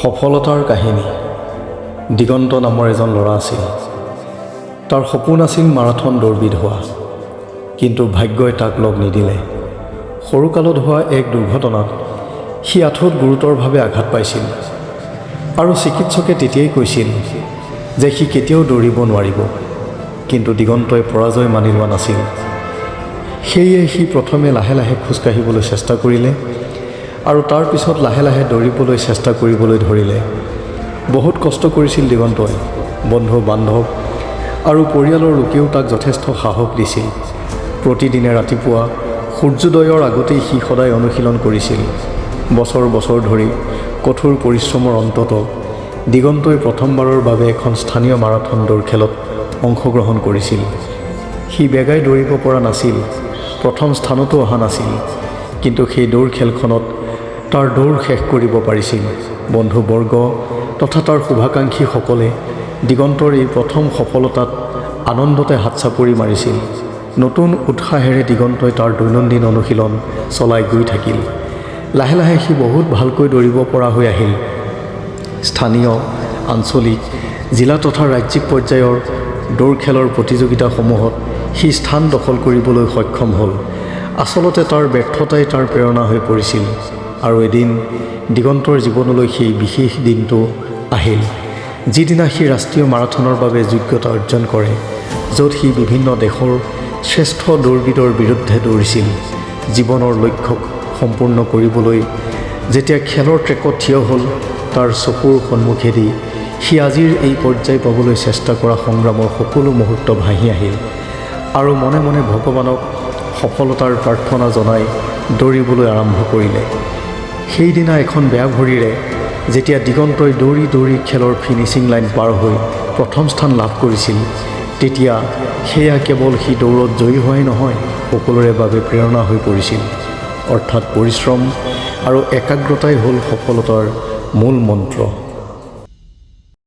সফলতাৰ কাহিনী। দিগন্ত নামৰ এজন ল'ৰা আছিল। তাৰ সপোন আছিল মাৰাথন দৌৰবিদ হোৱা, কিন্তু ভাগ্যই তাক লগ নিদিলে। সৰুকালত হোৱা এক দুৰ্ঘটনাত সি আঁঠুত গুৰুতৰভাৱে আঘাত পাইছিল আৰু চিকিৎসকে তেতিয়াই কৈছিল যে সি কেতিয়াও দৌৰিব নোৱাৰিব। কিন্তু দিগন্তই পৰাজয় মানি লোৱা নাছিল। সেয়ে সি প্ৰথমে লাহে লাহে খোজকাঢ়িবলৈ চেষ্টা কৰিলে আৰু তাৰ পিছত লাহে লাহে দৌৰিবলৈ চেষ্টা কৰিবলৈ ধৰিলে। বহুত কষ্ট কৰিছিল দিগন্তই। বন্ধু বান্ধৱ আৰু পৰিয়ালৰ লোকেও তাক যথেষ্ট সাহস দিছিল। প্ৰতিদিনে ৰাতিপুৱা সূৰ্যোদয়ৰ আগতেই সি সদায় অনুশীলন কৰিছিল। বছৰ বছৰ ধৰি কঠোৰ পৰিশ্ৰমৰ অন্তত দিগন্তই প্ৰথমবাৰৰ বাবে এখন স্থানীয় মাৰাথন দৌৰ খেলত অংশগ্ৰহণ কৰিছিল। সি বেগাই দৌৰিব পৰা নাছিল, প্ৰথম স্থানতো অহা নাছিল, কিন্তু সেই দৌৰ খেলখনত তাৰ দৌৰ শেষ কৰিব পাৰিছিল। বন্ধুবৰ্গ তথা তাৰ শুভাকাংক্ষীসকলে দিগন্তৰ এই প্ৰথম সফলতাত আনন্দতে হাত চাপৰি মাৰিছিল। নতুন উৎসাহেৰে দিগন্তই তাৰ দৈনন্দিন অনুশীলন চলাই গৈ থাকিল। লাহে লাহে সি বহুত ভালকৈ দৌৰিব পৰা হৈ আহিল। স্থানীয়, আঞ্চলিক, জিলা তথা ৰাজ্যিক পৰ্যায়ৰ দৌৰ খেলৰ প্ৰতিযোগিতাসমূহত সি স্থান দখল কৰিবলৈ সক্ষম হ'ল। আচলতে তাৰ ব্যৰ্থতাই তাৰ প্ৰেৰণা হৈ পৰিছিল। আৰু এদিন দিগন্তৰ জীৱনলৈ সেই বিশেষ দিনটো আহিল, যিদিনা সি ৰাষ্ট্ৰীয় মাৰাথনৰ বাবে যোগ্যতা অৰ্জন কৰে, য'ত সি বিভিন্ন দেশৰ শ্ৰেষ্ঠ দৌৰবিদৰ বিৰুদ্ধে দৌৰিছিল। জীৱনৰ লক্ষ্যক সম্পূৰ্ণ কৰিবলৈ যেতিয়া খেলৰ ট্ৰেকত থিয় হ'ল, তাৰ চকুৰ সন্মুখেদি সি আজিৰ এই পৰ্যায় পাবলৈ চেষ্টা কৰা সংগ্ৰামৰ সকলো মুহূৰ্ত ভাহি আহিল আৰু মনে মনে ভগৱানক সফলতাৰ প্ৰাৰ্থনা জনাই দৌৰিবলৈ আৰম্ভ কৰিলে। সেইদিনা এখন বেয়া ভৰিৰে যেতিয়া দিগন্তই দৌৰি দৌৰি খেলৰ ফিনিচিং লাইন পাৰ হৈ প্ৰথম স্থান লাভ কৰিছিল, তেতিয়া সেয়া কেৱল সি দৌৰত জয়ী হোৱাই নহয়, সকলোৰে বাবে প্ৰেৰণা হৈ পৰিছিল। অৰ্থাৎ পৰিশ্ৰম আৰু একাগ্ৰতাই হ'ল সফলতাৰ মূল মন্ত্ৰ।